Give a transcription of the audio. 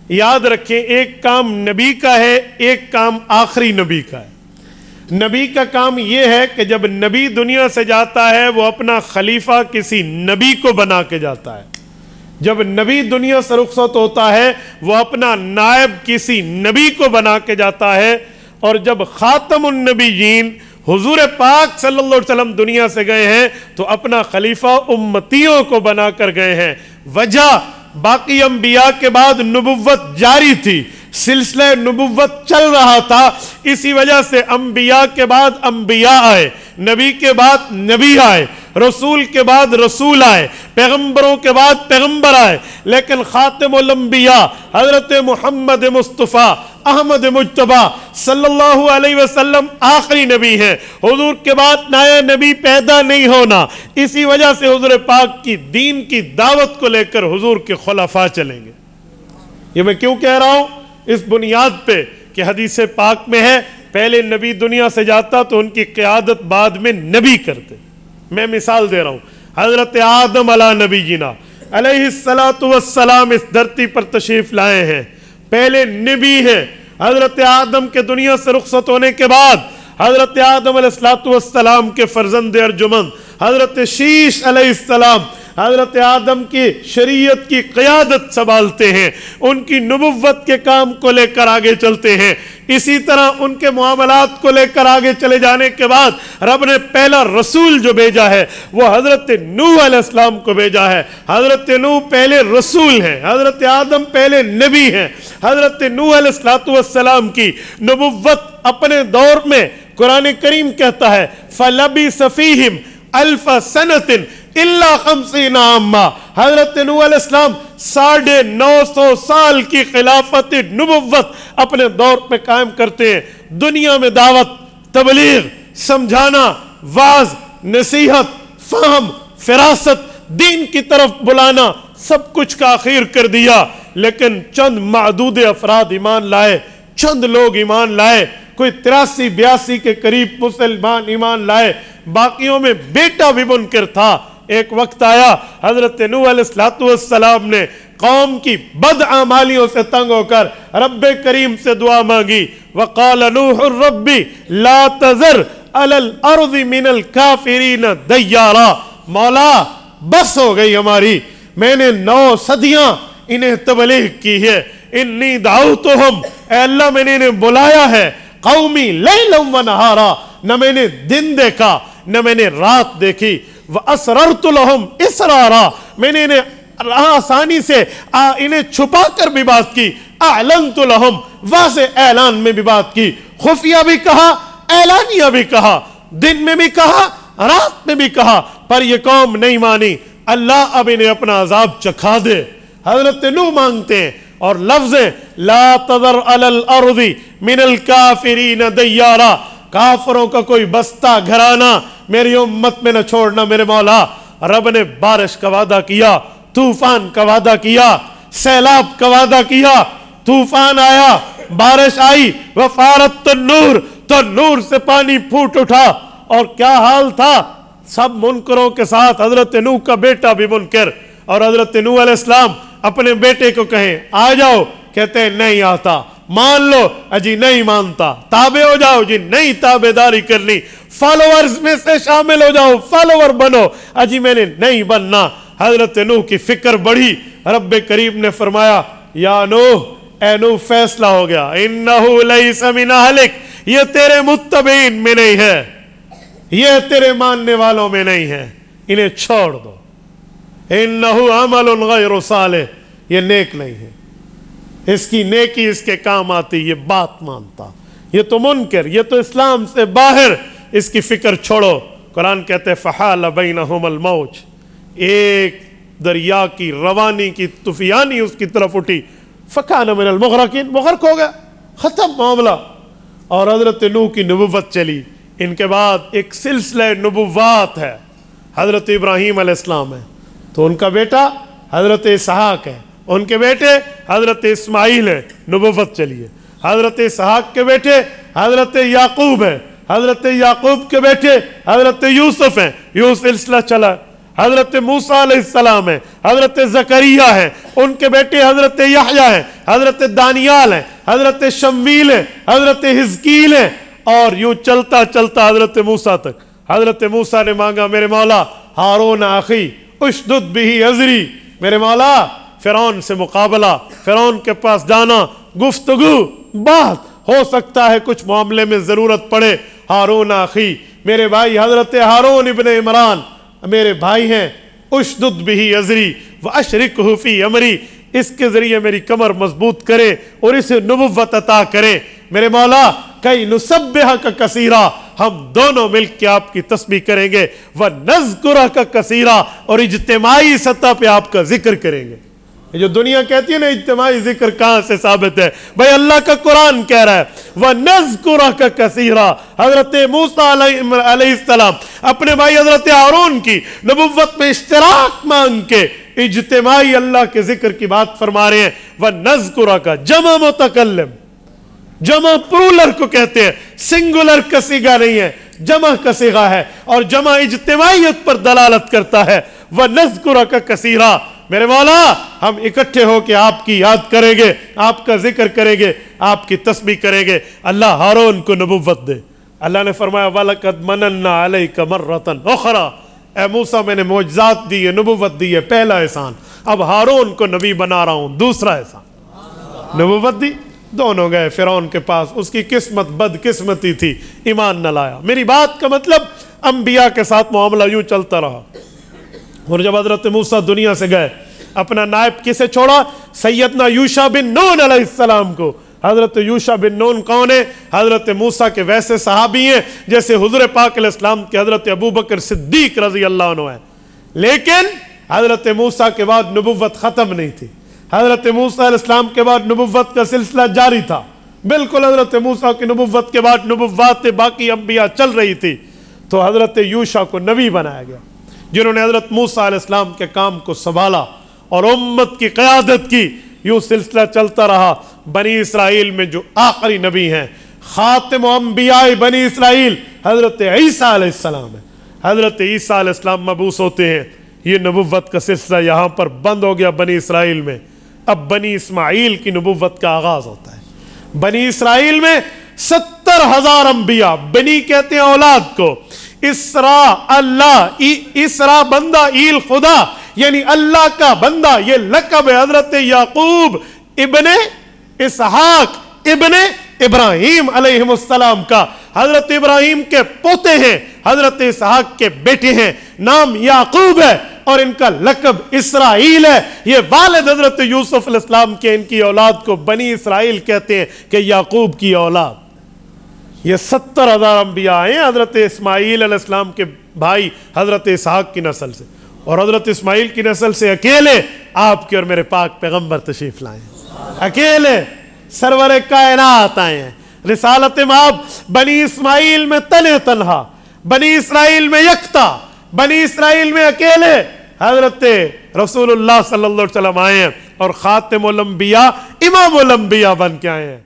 یاد رکھیں ایک کام نبی کا ہے، ایک کام آخری نبی کا ہے۔ نبی کا کام یہ ہے کہ جب نبی دنیا سے جاتا ہے وہ اپنا خلیفہ کسی نبی کو بنا کے جاتا ہے، جب نبی دنیا سے رخصت ہوتا ہے وہ اپنا نائب کسی نبی کو بنا کے جاتا ہے، اور جب خاتم النبیین حضور پاک صلی اللہ علیہ وسلم دنیا سے گئے ہیں تو اپنا خلیفہ امتیوں کو بنا کر گئے ہیں۔ وجہ باقی انبیاء کے بعد نبوت جاری تھی، سلسلہ نبوت چل رہا تھا، اسی وجہ سے انبیاء کے بعد انبیاء آئے، نبی کے بعد نبی آئے، رسول کے بعد رسول آئے، پیغمبروں کے بعد پیغمبر آئے، لیکن خاتم الانبیاء حضرت محمد مصطفیٰ احمد مجتبی صلی اللہ علیہ وسلم آخری نبی ہیں۔ حضور کے بعد نیا نبی پیدا نہیں ہونا، اسی وجہ سے حضور پاک کی دین کی دعوت کو لے کر حضور کے خلفاء چلیں گے۔ یہ میں کیوں کہہ رہا ہوں؟ اس بنیاد پہ کہ حدیث پاک میں ہے پہلے نبی دنیا سے جاتا تو ان کی قیادت بعد میں نبی کرتے۔ میں مثال دے رہا ہوں، حضرت آدم علیہ نبی جینا علیہ السلام اس دھرتی پر تشریف لائے ہیں، پہلے نبی ہیں۔ حضرت آدم کے دنیا سے رخصت ہونے کے بعد حضرت آدم علیہ السلام کے فرزند ارجمند حضرت شیش علیہ السلام حضرت آدم کی شریعت کی قیادت سنبھالتے ہیں، ان کی نبوت کے کام کو لے کر آگے چلتے ہیں۔ اسی طرح ان کے معاملات کو لے کر آگے چلے جانے کے بعد رب نے پہلا رسول جو بھیجا ہے وہ حضرت نوح علیہ السلام کو بھیجا ہے۔ حضرت نوح پہلے رسول ہیں، حضرت آدم پہلے نبی ہیں۔ حضرت نوح علیہ السلام کی نبوت اپنے دور میں قرآن کریم کہتا ہے فَلَبِثَ فِيهِمْ أَلْفَ سَنَةٍ إِلَّا 50 عَامًا۔ حضرت نوح علیہ السلام 950 سال کی خلافت نبوت اپنے دور پہ قائم کرتے ہیں۔ دنیا میں دعوت، تبلیغ، سمجھانا، واعظ، نصیحت، فہم، فراست، دین کی طرف بلانا، سب کچھ کا اخیر کر دیا، لیکن چند معدود افراد ایمان لائے، چند لوگ ایمان لائے، کوئی 83-82 کے قریب مسلمان ایمان لائے، باقیوں میں بیٹا بھی منکر تھا۔ ایک وقت آیا حضرت نوح علیہ السلام نے قوم کی بدعمالیوں سے تنگ ہو کر رب کریم سے دعا مانگی، وَقَالَ نُوحُ الرَّبِّ لَا تَذَرْ عَلَى الْأَرْضِ مِنَ الْكَافِرِينَ دَيَّارًا۔ مولا بس ہو گئی ہماری، میں نے 9 صدیاں انہیں تبلیغ کی ہے، انی دعوتہم، اے اللہ میں نے انہیں بلایا ہے، قومی لیلا و نہارا، نہ میں نے دن دیکھا نہ میں نے رات دیکھی، وَأَسْرَرْتُ لَهُمْ إِسْرَارًا، میں نے انہیں آسانی سے انہیں چھپا کر بھی بات کی، أَعْلَنْتُ لَهُمْ، واضح اعلان میں بھی بات کی، خفیہ بھی کہا، اعلانیہ بھی کہا، دن میں بھی کہا، رات میں بھی کہا، پر یہ قوم نہیں مانی۔ اللہ اب انہیں اپنا عذاب چکھا دے۔ حضرت نوح مانگتے ہیں، اور لفظ لا تذر علی الارض من الکافرین دیارا، کافروں کا کوئی بستہ گھرانہ میری امت میں نہ چھوڑنا میرے مولا۔ رب نے بارش کا وعدہ کیا، طوفان کا وعدہ کیا، سیلاب کا وعدہ کیا، طوفان آیا، بارش آئی، وفارت النور، تو نور سے پانی پھوٹ اٹھا، اور کیا حال تھا؟ سب منکروں کے ساتھ حضرت نوح کا بیٹا بھی منکر، اور حضرت نوح علیہ السلام اپنے بیٹے کو کہیں آ جاؤ، کہتے ہیں نہیں آتا، مان لو، اجی نہیں مانتا، تابع ہو جاؤ، جی نہیں تابع داری کرنی، فالوورز میں سے شامل ہو جاؤ، فالوور بنو، اجی میں نے نہیں بننا۔ حضرت نوح کی فکر بڑھی، رب کریم نے فرمایا یا نوح، اے نوح فیصلہ ہو گیا، انہو لیس من اہلک، یہ تیرے متبعین میں نہیں ہے، یہ تیرے ماننے والوں میں نہیں ہے، انہیں چھوڑ دو، انہو عمل غیر صالح، یہ نیک نہیں ہے، اس کی نیکی اس کے کام آتی، یہ بات مانتا، یہ تو منکر، یہ تو اسلام سے باہر، اس کی فکر چھوڑو۔ قرآن کہتے فحال بینہم الموج، ایک دریا کی روانی کی طوفانی اس کی طرف اٹھی، فکان من المغرقین، مغرق ہو گیا، ختم معاملہ۔ اور حضرت نوح کی نبوت چلی، ان کے بعد ایک سلسلہ نبوات ہے، حضرت ابراہیم علیہ السلام ہے، تو ان کا بیٹا حضرت اسحاق ہے، ان کے بیٹے حضرت اسماعیل ہے، نبوت چلی ہے۔ حضرت اسحاق کے بیٹے حضرت یعقوب ہے، حضرت یعقوب کے بیٹے حضرت یوسف ہیں، یوں سلسلہ چلا۔ حضرت موسیٰ علیہ السلام ہیں، حضرت زکریا ہیں، ان کے بیٹے حضرت یحییٰ ہیں، حضرت دانیال ہیں، حضرت شمویل ہیں، حضرت حزقیل ہیں، اور یوں چلتا چلتا حضرت موسیٰ تک۔ حضرت موسیٰ نے مانگا میرے مولا ہارون اخی اشدد بہ ازری، میرے مولا فرعون سے مقابلہ، فرعون کے پاس جانا، گفتگو، بات، ہو سکتا ہے کچھ معاملے میں ضرورت پڑے۔ ہارون اخی، میرے بھائی حضرت ہارون ابن عمران میرے بھائی ہیں، اشدد بہ ازری واشرکہ فی امری، اس کے ذریعے میری کمر مضبوط کرے اور اسے نبوت عطا کرے میرے مولا، کئی نسبحک کثیرا، ہم دونوں مل کے آپ کی تسبیح کریں گے، ونذکرک کثیرا، اور اجتماعی سطح پہ آپ کا ذکر کریں گے۔ یہ جو دنیا کہتی ہے نا اجتماعی ذکر، کہاں سے ثابت ہے؟ بھائی اللہ کا قرآن کہہ رہا ہے وَنَذْكُرَكَ كَثِيرًا۔ حضرت موسیٰ علیہ السلام اپنے بھائی حضرت ہارون کی نبوت میں اشتراک مانگ کے اجتماعی اللہ کے ذکر کی بات فرما رہے ہیں۔ وَنَذْكُرَكَ جمع متکلم، جمع پرولر کو کہتے ہیں، سنگولر کا صیغہ نہیں ہے، جمع کا صیغہ ہے، اور جمع اجتماعیت پر دلالت کرتا ہے۔ وَنَذْكُرَكَ كَثِيرًا، میرے مولا ہم اکٹھے ہو کے آپ کی یاد کریں گے، آپ کا ذکر کریں گے، آپ کی تسبیح کریں گے۔ اللہ ہارون کو نبوت دے۔ اللہ نے فرمایا وَلَقَدْ مَنَنَّا عَلَيْكَ مَرَّةً أُخْرَى، اے موسیٰ میں نے معجزات دی ہے، نبوت دی ہے، پہلا احسان، اب ہارون کو نبی بنا رہا ہوں، دوسرا احسان۔ نبوت دی، دونوں گئے فرعون کے پاس، اس کی قسمت بد قسمتی تھی، ایمان نہ لایا۔ میری بات کا مطلب انبیاء کے ساتھ معاملہ یوں چلتا رہا، اور جب حضرت موسیٰ دنیا سے گئے اپنا نائب کسے چھوڑا؟ سیدنا یوشع بن نون علیہ السلام کو۔ حضرت یوشع بن نون کون ہے؟ حضرت موسیٰ کے ویسے صحابی ہیں جیسے حضور پاک علیہ السلام کے حضرت ابوبکر صدیق رضی اللہ عنہ ہیں، لیکن حضرت موسیٰ کے بعد نبوت ختم نہیں تھی۔ حضرت موسیٰ علیہ السلام کے بعد نبوت کا سلسلہ جاری تھا، بالکل حضرت موسیٰ کی نبوت کے بعد نبوات باقی انبیاء چل رہی تھی، تو حضرت یوشع کو نبی بنایا گیا، جنہوں نے حضرت موسیٰ علیہ السلام کے کام کو سنبھالا اور امت کی قیادت کی۔ یوں سلسلہ چلتا رہا۔ بنی اسرائیل میں جو آخری نبی ہیں، خاتم انبیاء بنی اسرائیل، حضرت عیسیٰ علیہ السلام ہے۔ حضرت عیسیٰ علیہ السلام مبعوث ہوتے ہیں، یہ نبوت کا سلسلہ یہاں پر بند ہو گیا بنی اسرائیل میں۔ اب بنی اسماعیل کی نبوت کا آغاز ہوتا ہے۔ بنی اسرائیل میں 70,000 انبیاء، بنی کہتے ہیں اولاد کو، اسرا اللہ، اسرا بندہ، ایل خدا یعنی اللہ کا بندہ، یہ لقب ہے حضرت یعقوب ابن اسحاق ابن ابراہیم علیہ السلام کا۔ حضرت ابراہیم کے پوتے ہیں، حضرت اسحاق کے بیٹے ہیں، نام یعقوب ہے اور ان کا لقب اسرائیل ہے۔ یہ والد حضرت یوسف علیہ السلام کے، ان کی اولاد کو بنی اسرائیل کہتے ہیں کہ یعقوب کی اولاد۔ یہ 70,000 انبیاء ہیں حضرت اسماعیل علیہ السلام کے بھائی حضرت اسحاق کی نسل سے، اور حضرت اسماعیل کی نسل سے اکیلے آپ کے اور میرے پاک پیغمبر تشریف لائے ہیں، اکیلے سرور کائنات آئے ہیں۔ رسالت مآب بنی اسماعیل میں تنہا، بنی اسرائیل میں یکتا، بنی اسرائیل میں اکیلے حضرت رسول اللہ صلی اللہ علیہ وسلم آئے ہیں، اور خاتم الانبیاء امام الانبیاء بن کے آئے ہیں۔